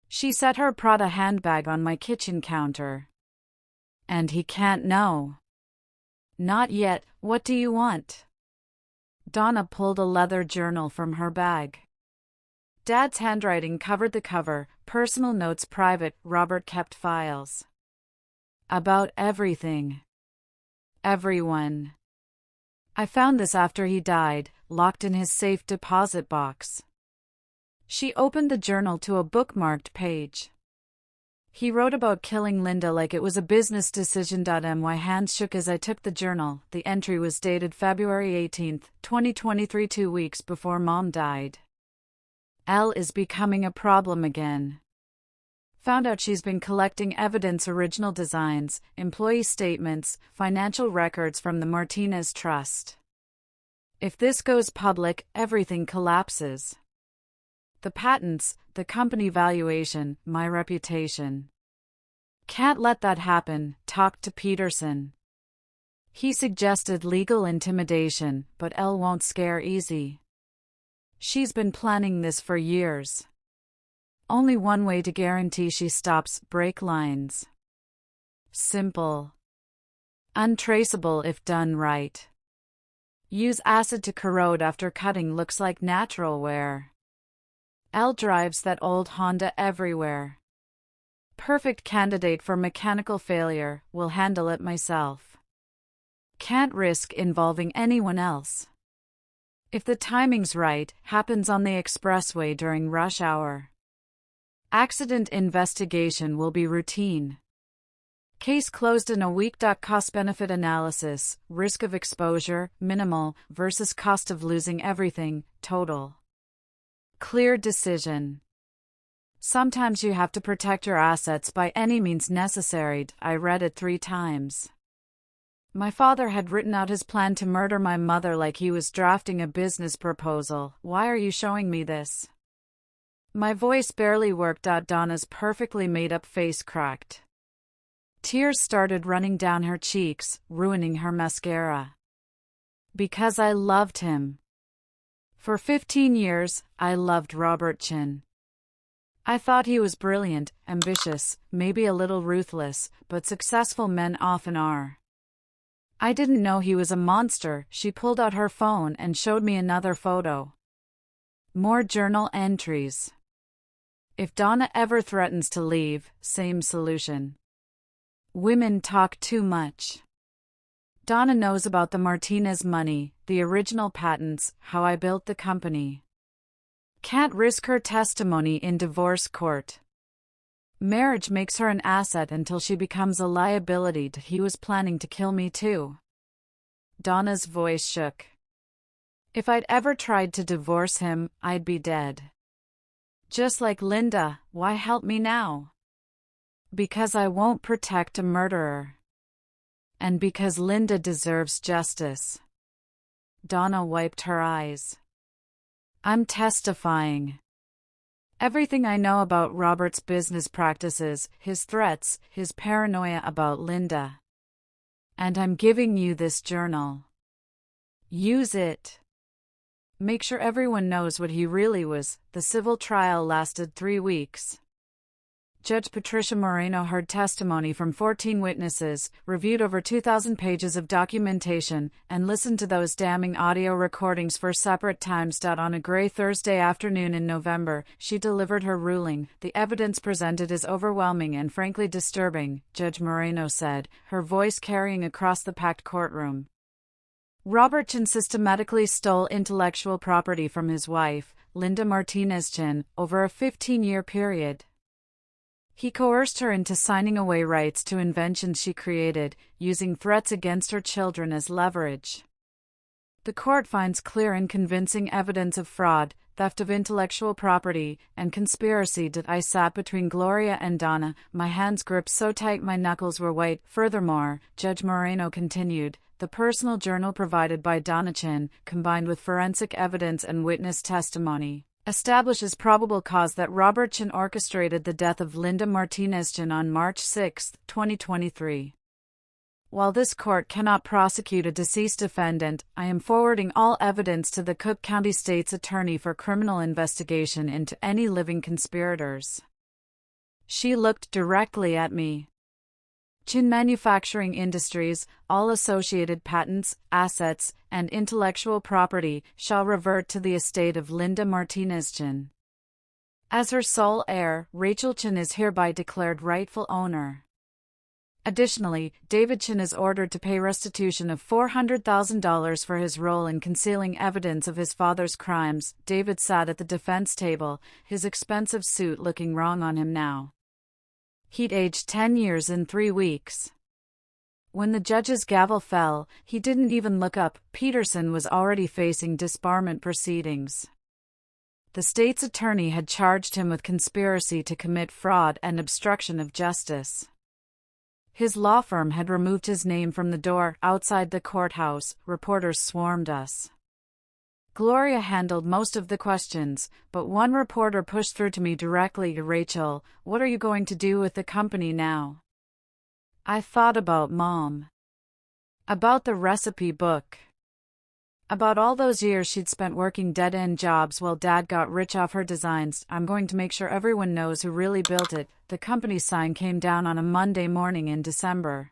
She set her Prada handbag on my kitchen counter. And he can't know. Not yet. What do you want? Donna pulled a leather journal from her bag. Dad's handwriting covered the cover, personal notes private. Robert kept files. About everything. Everyone. I found this after he died, locked in his safe deposit box. She opened the journal to a bookmarked page. He wrote about killing Linda like it was a business decision. My hands shook as I took the journal. The entry was dated February 18, 2023, 2 weeks before Mom died. Elle is becoming a problem again. Found out she's been collecting evidence, original designs, employee statements, financial records from the Martinez Trust. If this goes public, everything collapses. The patents, the company valuation, my reputation. Can't let that happen. Talked to Peterson. He suggested legal intimidation, but Elle won't scare easy. She's been planning this for years. Only one way to guarantee she stops: break lines. Simple. Untraceable if done right. Use acid to corrode after cutting. Looks like natural wear. Elle drives that old Honda everywhere. Perfect candidate for mechanical failure. Will handle it myself. Can't risk involving anyone else. If the timing's right, happens on the expressway during rush hour. Accident investigation will be routine. Case closed in a week. Cost-benefit analysis, risk of exposure, minimal, versus cost of losing everything, total. Clear decision. Sometimes you have to protect your assets by any means necessary. I read it 3 times. My father had written out his plan to murder my mother like he was drafting a business proposal. Why are you showing me this? My voice barely worked. Donna's perfectly made-up face cracked. Tears started running down her cheeks, ruining her mascara. Because I loved him. For 15 years, I loved Robert Chen. I thought he was brilliant, ambitious, maybe a little ruthless, but successful men often are. I didn't know he was a monster. She pulled out her phone and showed me another photo. More journal entries. If Donna ever threatens to leave, same solution. Women talk too much. Donna knows about the Martinez money, the original patents, how I built the company. Can't risk her testimony in divorce court. Marriage makes her an asset until she becomes a liability. He was planning to kill me too. Donna's voice shook. If I'd ever tried to divorce him, I'd be dead. Just like Linda. Why help me now? Because I won't protect a murderer. And because Linda deserves justice. Donna wiped her eyes. I'm testifying. Everything I know about Robert's business practices, his threats, his paranoia about Linda. And I'm giving you this journal. Use it. Make sure everyone knows what he really was. The civil trial lasted 3 weeks. Judge Patricia Moreno heard testimony from 14 witnesses, reviewed over 2,000 pages of documentation, and listened to those damning audio recordings 4 separate times. On a gray Thursday afternoon in November, she delivered her ruling. The evidence presented is overwhelming and frankly disturbing, Judge Moreno said, her voice carrying across the packed courtroom. Robert Chen systematically stole intellectual property from his wife, Linda Martinez-Chen, over a 15-year period. He coerced her into signing away rights to inventions she created, using threats against her children as leverage. The court finds clear and convincing evidence of fraud, theft of intellectual property, and conspiracy. I sat between Gloria and Donna, my hands gripped so tight my knuckles were white. Furthermore, Judge Moreno continued, the personal journal provided by Donna Chen, combined with forensic evidence and witness testimony, establishes probable cause that Robert Chen orchestrated the death of Linda Martinez-Chen on March 6, 2023. While this court cannot prosecute a deceased defendant, I am forwarding all evidence to the Cook County State's Attorney for criminal investigation into any living conspirators. She looked directly at me. Chen Manufacturing Industries, all associated patents, assets, and intellectual property shall revert to the estate of Linda Martinez-Chen. As her sole heir, Rachel Chen is hereby declared rightful owner. Additionally, David Chen is ordered to pay restitution of $400,000 for his role in concealing evidence of his father's crimes. David sat at the defense table, his expensive suit looking wrong on him now. He'd aged 10 years in 3 weeks. When the judge's gavel fell, he didn't even look up. Peterson was already facing disbarment proceedings. The state's attorney had charged him with conspiracy to commit fraud and obstruction of justice. His law firm had removed his name from the door outside the courthouse. Reporters swarmed us. Gloria handled most of the questions, but one reporter pushed through to me directly. Rachel, what are you going to do with the company now? I thought about Mom. About the recipe book. About all those years she'd spent working dead-end jobs while Dad got rich off her designs. I'm going to make sure everyone knows who really built it. The company sign came down on a Monday morning in December.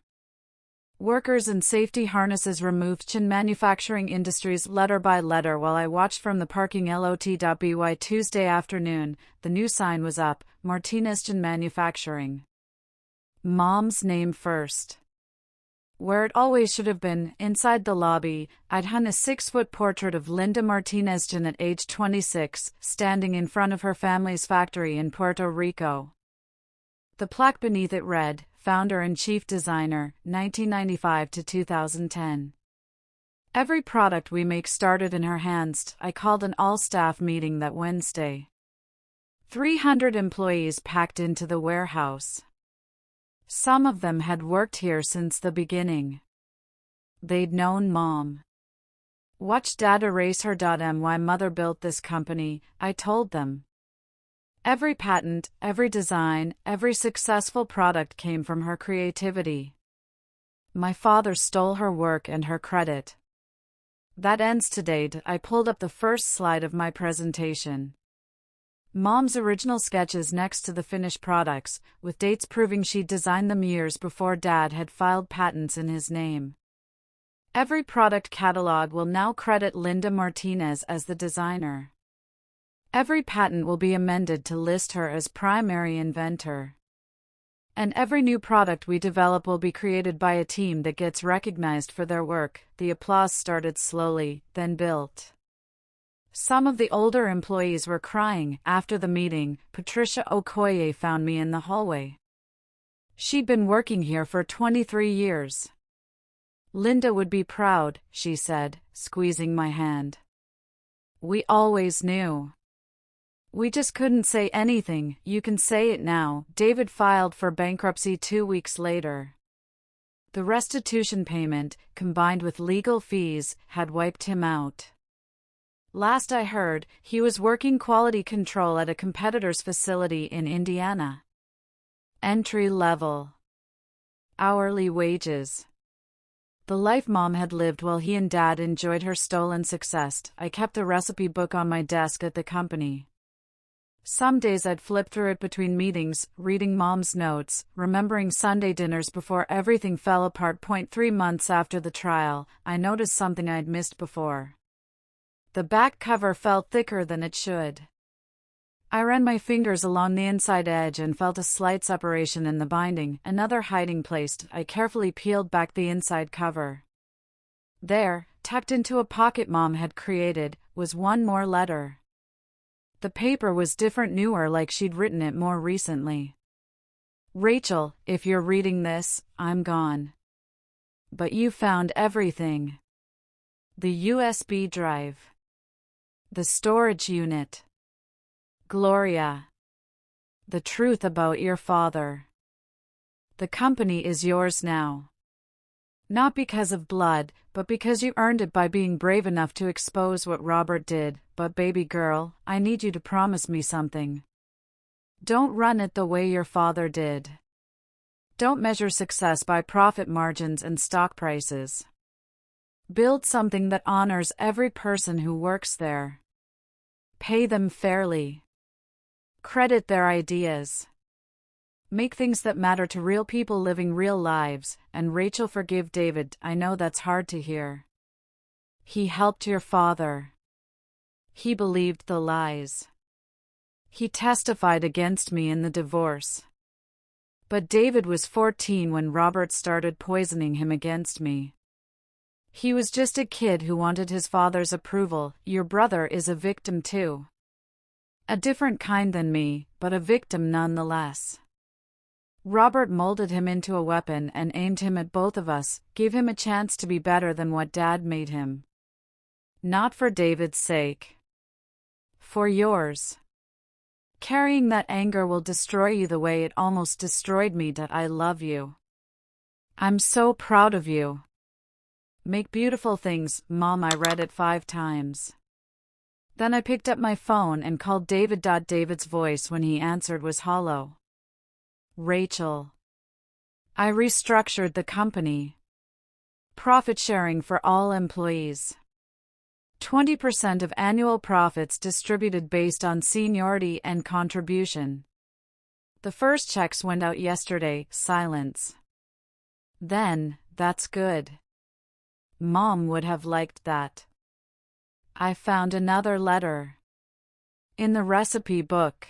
Workers and safety harnesses removed. Chen Manufacturing Industries letter by letter while I watched from the parking lot.by. Tuesday afternoon, the new sign was up, Martinez-Chen Manufacturing. Mom's name first. Where it always should have been, inside the lobby, I'd hung a 6-foot portrait of Linda Martinez-Chen at age 26, standing in front of her family's factory in Puerto Rico. The plaque beneath it read, Founder and Chief Designer, 1995 to 2010. Every product we make started in her hands. I called an all-staff meeting that Wednesday. 300 employees packed into the warehouse. Some of them had worked here since the beginning. They'd known Mom. Watch Dad erase her. My mother built this company, I told them. Every patent, every design, every successful product came from her creativity. My father stole her work and her credit. That ends today. I pulled up the first slide of my presentation. Mom's original sketches next to the finished products, with dates proving she'd designed them years before Dad had filed patents in his name. Every product catalog will now credit Linda Martinez as the designer. Every patent will be amended to list her as primary inventor. And every new product we develop will be created by a team that gets recognized for their work. The applause started slowly, then built. Some of the older employees were crying. After the meeting, Patricia Okoye found me in the hallway. She'd been working here for 23 years. Linda would be proud, she said, squeezing my hand. We always knew. We just couldn't say anything. You can say it now. David filed for bankruptcy 2 weeks later. The restitution payment, combined with legal fees, had wiped him out. Last I heard, he was working quality control at a competitor's facility in Indiana. Entry level. Hourly wages. The life Mom had lived while he and Dad enjoyed her stolen success. I kept the recipe book on my desk at the company. Some days I'd flip through it between meetings, reading Mom's notes, remembering Sunday dinners before everything fell apart. 3 months after the trial, I noticed something I'd missed before. The back cover felt thicker than it should. I ran my fingers along the inside edge and felt a slight separation in the binding, another hiding place. I carefully peeled back the inside cover. There, tucked into a pocket Mom had created, was one more letter. The paper was different, newer, like she'd written it more recently. Rachel, if you're reading this, I'm gone. But you found everything. The USB drive. The storage unit. Gloria. The truth about your father. The company is yours now. Not because of blood, but because you earned it by being brave enough to expose what Robert did. But baby girl, I need you to promise me something. Don't run it the way your father did. Don't measure success by profit margins and stock prices. Build something that honors every person who works there. Pay them fairly. Credit their ideas. Make things that matter to real people living real lives. And Rachel, forgive David, I know that's hard to hear. He helped your father. He believed the lies. He testified against me in the divorce. But David was 14 when Robert started poisoning him against me. He was just a kid who wanted his father's approval. Your brother is a victim too. A different kind than me, but a victim nonetheless. Robert molded him into a weapon and aimed him at both of us, gave him a chance to be better than what Dad made him. Not for David's sake. For yours. Carrying that anger will destroy you the way it almost destroyed me. I love you. I'm so proud of you. Make beautiful things, Mom. I read it 5 times. Then I picked up my phone and called David. David's voice when he answered was hollow. Rachel. I restructured the company. Profit sharing for all employees. 20% of annual profits distributed based on seniority and contribution. The first checks went out yesterday. Silence. Then, that's good. Mom would have liked that. I found another letter. In the recipe book.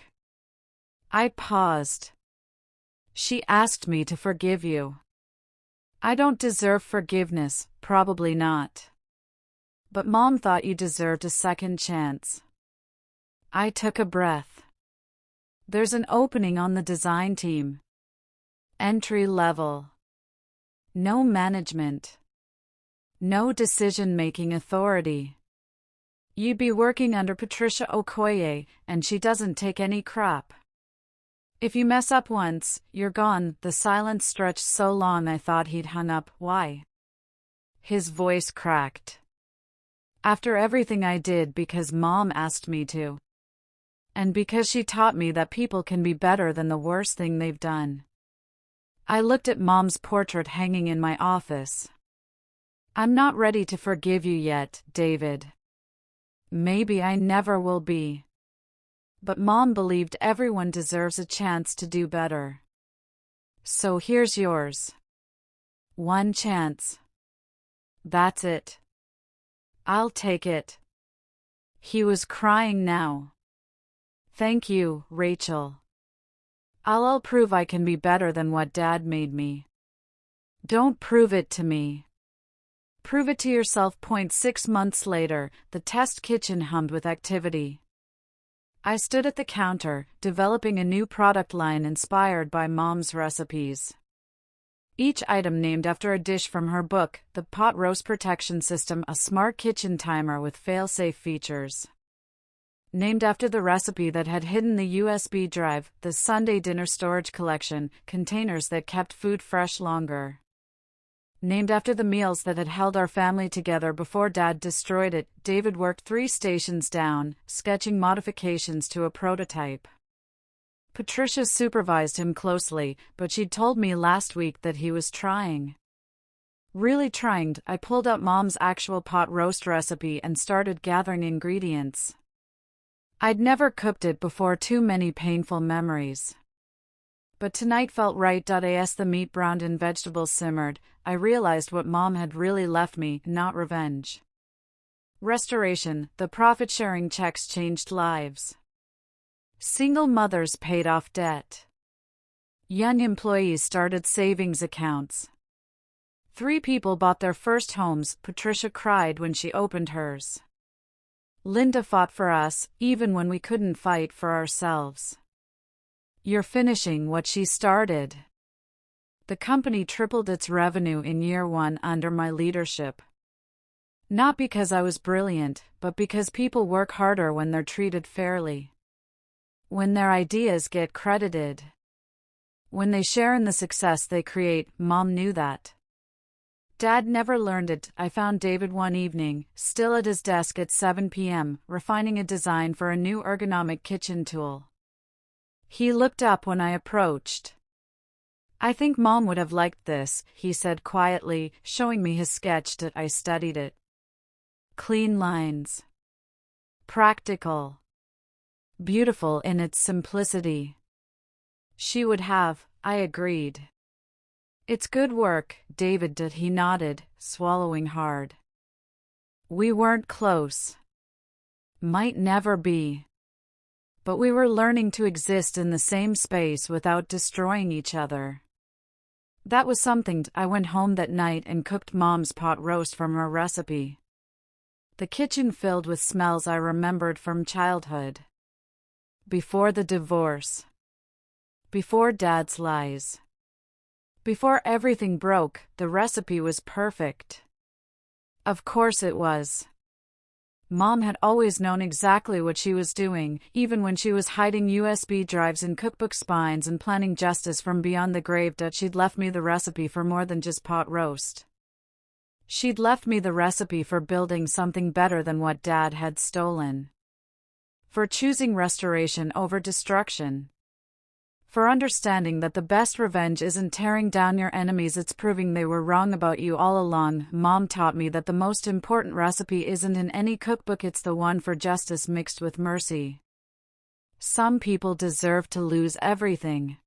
I paused. She asked me to forgive you. I don't deserve forgiveness, probably not. But Mom thought you deserved a second chance. I took a breath. There's an opening on the design team. Entry level. No management. No decision-making authority. You'd be working under Patricia Okoye, and she doesn't take any crap. If you mess up once, you're gone. The silence stretched so long I thought he'd hung up. Why? His voice cracked. After everything I did because Mom asked me to. And because she taught me that people can be better than the worst thing they've done. I looked at Mom's portrait hanging in my office. I'm not ready to forgive you yet, David. Maybe I never will be. But Mom believed everyone deserves a chance to do better. So here's yours. One chance. That's it. I'll take it. He was crying now. Thank you, Rachel. I'll prove I can be better than what Dad made me. Don't prove it to me. Prove it to yourself. 6 months later, the test kitchen hummed with activity. I stood at the counter, developing a new product line inspired by Mom's recipes. Each item named after a dish from her book, the pot roast protection system, a smart kitchen timer with fail-safe features. Named after the recipe that had hidden the USB drive, the Sunday dinner storage collection, containers that kept food fresh longer. Named after the meals that had held our family together before Dad destroyed it. David worked 3 stations down, sketching modifications to a prototype. Patricia supervised him closely, but she'd told me last week that he was trying. Really trying. I pulled out Mom's actual pot roast recipe and started gathering ingredients. I'd never cooked it before. Too many painful memories. But tonight felt right. As the meat browned and vegetables simmered, I realized what Mom had really left me, not revenge. Restoration. The profit-sharing checks changed lives. Single mothers paid off debt. Young employees started savings accounts. 3 people bought their first homes. Patricia cried when she opened hers. Linda fought for us, even when we couldn't fight for ourselves. You're finishing what she started. The company tripled its revenue in year 1 under my leadership. Not because I was brilliant, but because people work harder when they're treated fairly. When their ideas get credited. When they share in the success they create. Mom knew that. Dad never learned it. I found David one evening, still at his desk at 7 p.m., refining a design for a new ergonomic kitchen tool. He looked up when I approached. I think Mom would have liked this, he said quietly, showing me his sketch. I studied it. Clean lines. Practical. Beautiful in its simplicity. She would have, I agreed. It's good work, David. He nodded, swallowing hard. We weren't close. Might never be. But we were learning to exist in the same space without destroying each other. That was something. I went home that night and cooked Mom's pot roast from her recipe. The kitchen filled with smells I remembered from childhood. Before the divorce. Before Dad's lies. Before everything broke, the recipe was perfect. Of course it was. Mom had always known exactly what she was doing, even when she was hiding USB drives in cookbook spines and planning justice from beyond the grave. She'd left me the recipe for more than just pot roast. She'd left me the recipe for building something better than what Dad had stolen. For choosing restoration over destruction. For understanding that the best revenge isn't tearing down your enemies, it's proving they were wrong about you all along. Mom taught me that the most important recipe isn't in any cookbook, it's the one for justice mixed with mercy. Some people deserve to lose everything.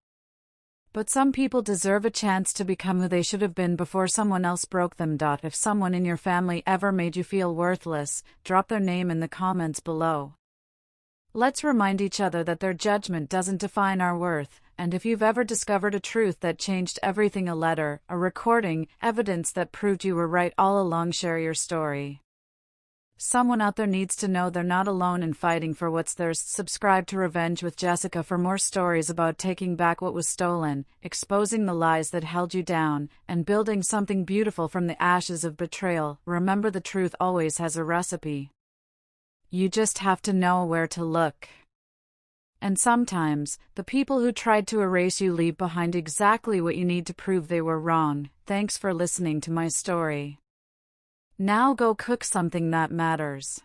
But some people deserve a chance to become who they should have been before someone else broke them. If someone in your family ever made you feel worthless, drop their name in the comments below. Let's remind each other that their judgment doesn't define our worth, and if you've ever discovered a truth that changed everything, a letter, a recording, evidence that proved you were right all along, share your story. Someone out there needs to know they're not alone in fighting for what's theirs. Subscribe to Revenge with Jessica for more stories about taking back what was stolen, exposing the lies that held you down, and building something beautiful from the ashes of betrayal. Remember, the truth always has a recipe. You just have to know where to look. And sometimes, the people who tried to erase you leave behind exactly what you need to prove they were wrong. Thanks for listening to my story. Now go cook something that matters.